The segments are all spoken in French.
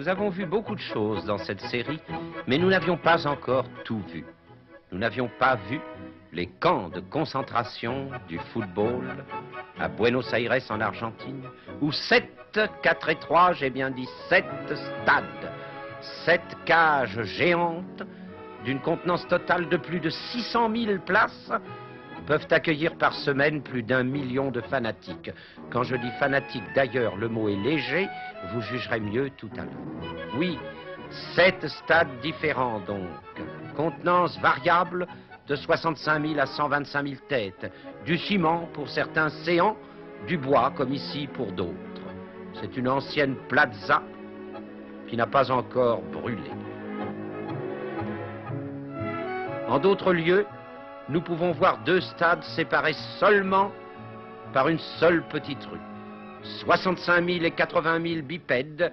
Nous avons vu beaucoup de choses dans cette série, mais nous n'avions pas encore tout vu. Nous n'avions pas vu les camps de concentration du football à Buenos Aires en Argentine, où 4 et 3, j'ai bien dit 7 stades, 7 cages géantes d'une contenance totale de plus de 600 000 places peuvent accueillir par semaine plus d'1 million de fanatiques. Quand je dis fanatiques, d'ailleurs, le mot est léger, vous jugerez mieux tout à l'heure. Oui, 7 stades différents donc, contenance variable de 65 000 à 125 000 têtes, du ciment pour certains séants, du bois comme ici pour d'autres. C'est une ancienne plaza qui n'a pas encore brûlé. En d'autres lieux, nous pouvons voir 2 stades séparés seulement par une seule petite rue. 65 000 et 80 000 bipèdes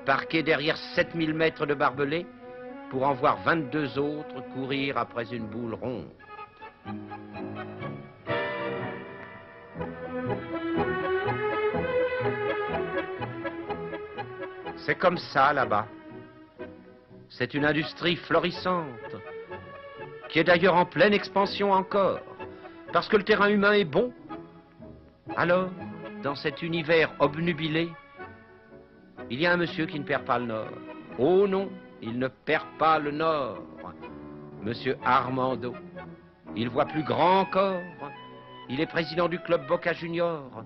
parqués derrière 7 000 mètres de barbelés pour en voir 22 autres courir après une boule ronde. C'est comme ça là-bas. C'est une industrie florissante, qui est d'ailleurs en pleine expansion encore, parce que le terrain humain est bon. Alors, dans cet univers obnubilé, il y a un monsieur qui ne perd pas le nord. Oh non, il ne perd pas le nord. Monsieur Armando. Il voit plus grand encore. Il est président du club Boca Junior.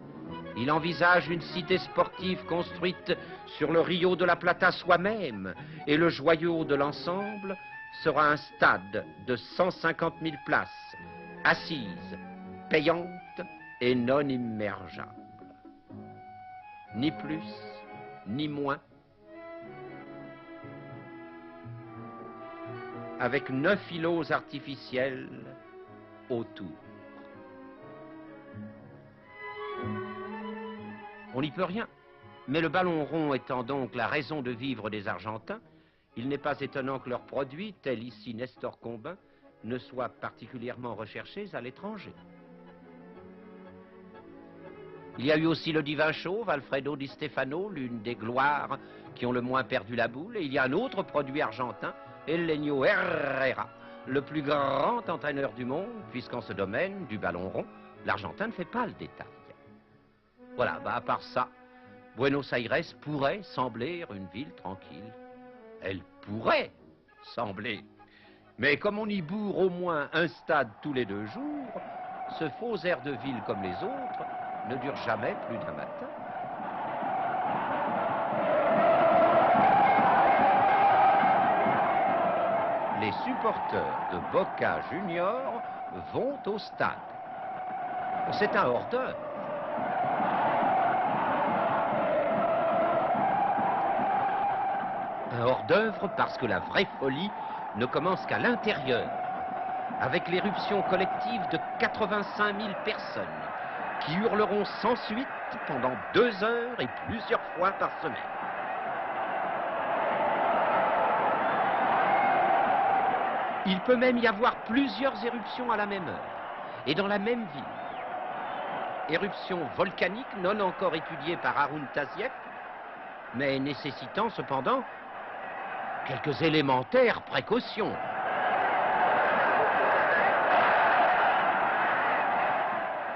Il envisage une cité sportive construite sur le Rio de la Plata soi-même, et le joyau de l'ensemble sera un stade de 150 000 places, assises, payantes et non immergeables. Ni plus, ni moins. Avec 9 îlots artificiels autour. On n'y peut rien. Mais le ballon rond étant donc la raison de vivre des Argentins, il n'est pas étonnant que leurs produits, tels ici Nestor Combin, ne soient particulièrement recherchés à l'étranger. Il y a eu aussi le divin chauve, Alfredo Di Stefano, l'une des gloires qui ont le moins perdu la boule, et il y a un autre produit argentin, Helenio Herrera, le plus grand entraîneur du monde, puisqu'en ce domaine du ballon rond, l'Argentin ne fait pas le détail. Voilà, à part ça, Buenos Aires pourrait sembler une ville tranquille. Elle pourrait sembler. Mais comme on y bourre au moins un stade tous les 2 jours, ce faux air de ville comme les autres ne dure jamais plus d'un matin. Les supporters de Boca Junior vont au stade. C'est un hors-d'œuvre. Un hors-d'œuvre parce que la vraie folie ne commence qu'à l'intérieur, avec l'éruption collective de 85 000 personnes qui hurleront sans suite pendant 2 heures et plusieurs fois par semaine. Il peut même y avoir plusieurs éruptions à la même heure et dans la même ville. Éruption volcanique non encore étudiée par Haroun Tazieff, mais nécessitant cependant quelques élémentaires précautions.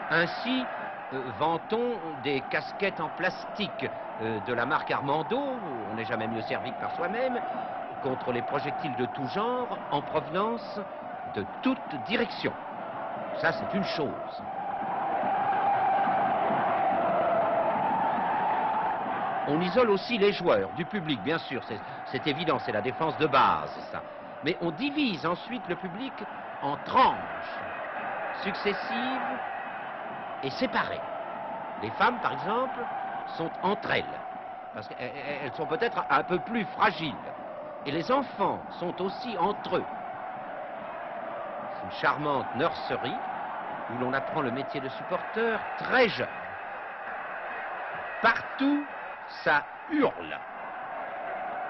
Ainsi, vantons des casquettes en plastique de la marque Armando, on n'est jamais mieux servi que par soi-même, contre les projectiles de tout genre en provenance de toute direction. Ça, c'est une chose. On isole aussi les joueurs, du public, bien sûr, c'est évident, c'est la défense de base, ça. Mais on divise ensuite le public en tranches successives et séparées. Les femmes, par exemple, sont entre elles, parce qu'elles sont peut-être un peu plus fragiles. Et les enfants sont aussi entre eux. C'est une charmante nurserie où l'on apprend le métier de supporter très jeune. Partout, ça hurle.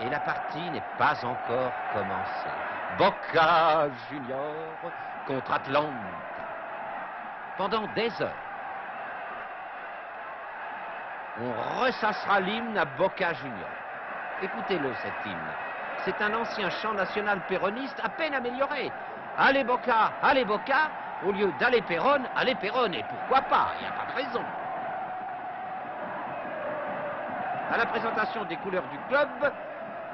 Et la partie n'est pas encore commencée. Boca Junior contre Atlanta. Pendant des heures, on ressassera l'hymne à Boca Junior. Écoutez-le, cet hymne. C'est un ancien chant national péroniste à peine amélioré. Allez Boca, au lieu d'aller Péronne, allez Péronne. Et pourquoi pas, il n'y a pas de raison. À la présentation des couleurs du club,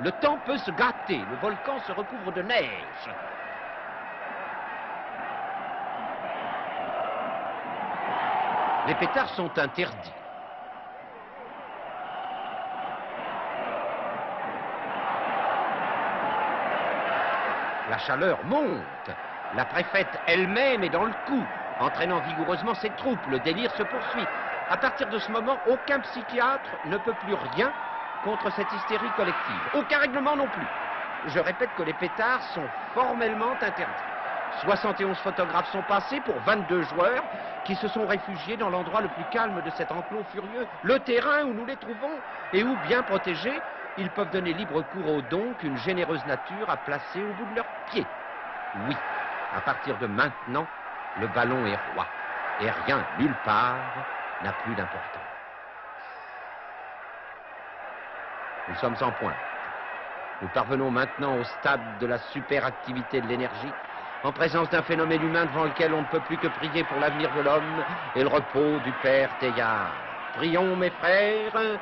le temps peut se gâter. Le volcan se recouvre de neige. Les pétards sont interdits. La chaleur monte. La préfète elle-même est dans le coup, entraînant vigoureusement ses troupes. Le délire se poursuit. À partir de ce moment, aucun psychiatre ne peut plus rien contre cette hystérie collective. Aucun règlement non plus. Je répète que les pétards sont formellement interdits. 71 photographes sont passés pour 22 joueurs qui se sont réfugiés dans l'endroit le plus calme de cet enclos furieux, le terrain où nous les trouvons et où, bien protégés, ils peuvent donner libre cours aux dons qu'une généreuse nature a placés au bout de leurs pieds. Oui, à partir de maintenant, le ballon est roi et rien, nulle part, n'a plus d'importance. Nous sommes en pointe. Nous parvenons maintenant au stade de la superactivité de l'énergie, en présence d'un phénomène humain devant lequel on ne peut plus que prier pour l'avenir de l'homme et le repos du Père Teilhard. Prions, mes frères,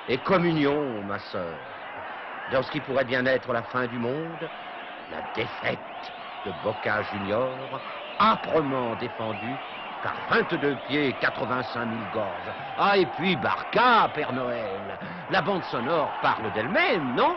et communions, ma sœur, dans ce qui pourrait bien être la fin du monde, la défaite de Boca Junior, âprement défendue par 22 pieds et 85 000 gorges. Ah, et puis Barca, Père Noël, la bande sonore parle d'elle-même, non ?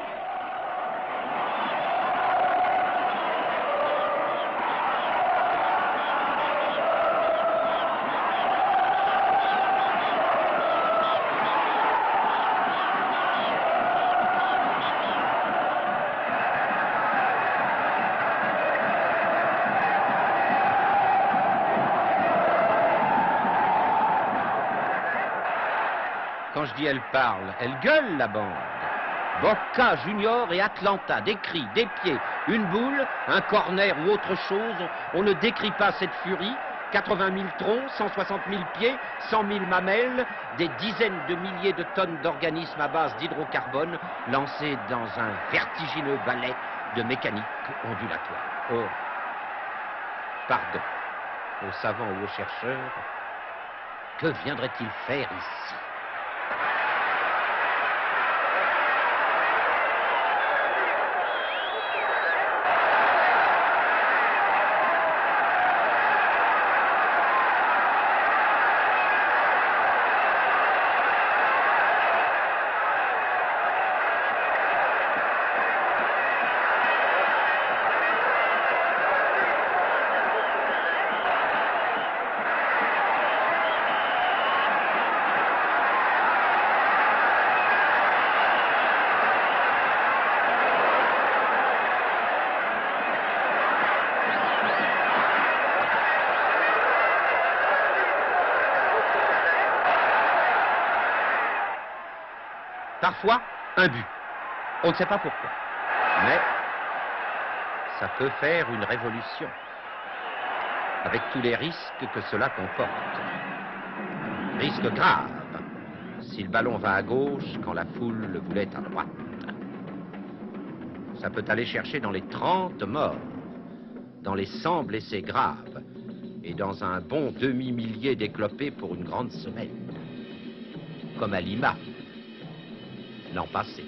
Quand je dis elle parle, elle gueule, la bande. Boca Junior et Atlanta, des cris, des pieds, une boule, un corner ou autre chose, on ne décrit pas cette furie. 80 000 troncs, 160 000 pieds, 100 000 mamelles, des dizaines de milliers de tonnes d'organismes à base d'hydrocarbone lancés dans un vertigineux ballet de mécanique ondulatoire. Oh, pardon, aux savants ou aux chercheurs, que viendrait-il faire ici ? Parfois, un but. On ne sait pas pourquoi. Mais ça peut faire une révolution, avec tous les risques que cela comporte. Risque grave, si le ballon va à gauche quand la foule le voulait à droite. Ça peut aller chercher dans les 30 morts, dans les 100 blessés graves, et dans un bon demi-millier d'éclopés pour une grande semaine. Comme à Lima, l'an passé.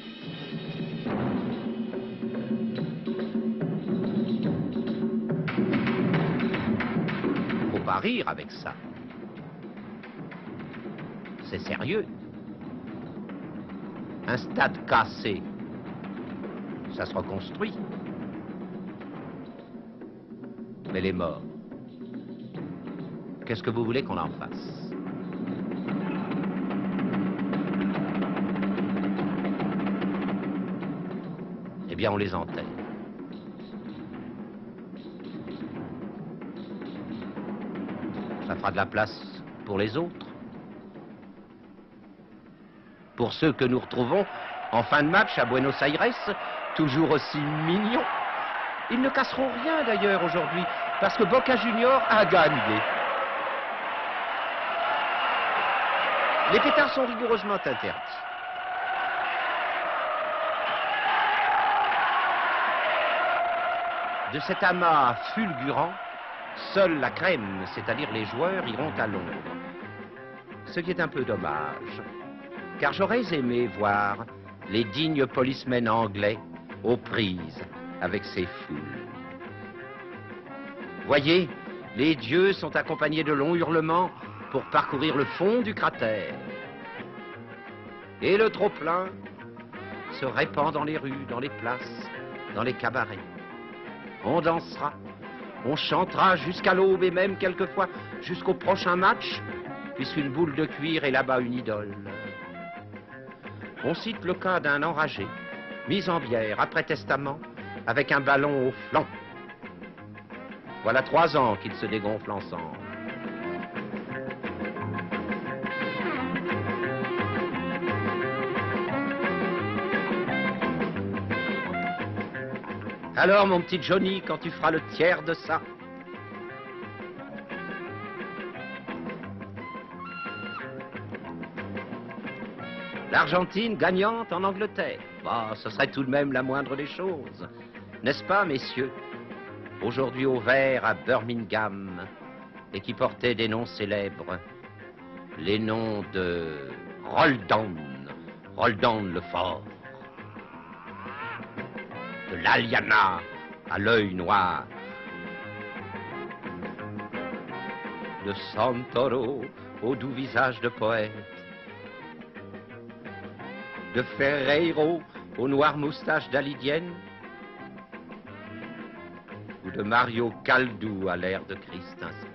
Faut pas rire avec ça. C'est sérieux. Un stade cassé, ça se reconstruit. Mais les morts, qu'est-ce que vous voulez qu'on en fasse ? Eh bien, on les enterre. Ça fera de la place pour les autres. Pour ceux que nous retrouvons en fin de match à Buenos Aires, toujours aussi mignons. Ils ne casseront rien d'ailleurs aujourd'hui, parce que Boca Junior a gagné. Les pétards sont rigoureusement interdits. De cet amas fulgurant, seule la crème, c'est-à-dire les joueurs, iront à Londres. Ce qui est un peu dommage, car j'aurais aimé voir les dignes policemen anglais aux prises avec ces foules. Voyez, les dieux sont accompagnés de longs hurlements pour parcourir le fond du cratère. Et le trop-plein se répand dans les rues, dans les places, dans les cabarets. On dansera, on chantera jusqu'à l'aube et même quelquefois jusqu'au prochain match, puisqu'une boule de cuir est là-bas une idole. On cite le cas d'un enragé, mis en bière après testament, avec un ballon au flanc. Voilà 3 ans qu'ils se dégonflent ensemble. Alors, mon petit Johnny, quand tu feras le tiers de ça? L'Argentine gagnante en Angleterre. Bah, ce serait tout de même la moindre des choses. N'est-ce pas, messieurs? Aujourd'hui au vert à Birmingham, et qui portait des noms célèbres. Les noms de Roldan, Roldan le Fort, de l'Aliana à l'œil noir, de Santoro au doux visage de poète, de Ferreiro aux noires moustaches d'Alidienne, ou de Mario Caldou à l'air de Christ inspiré.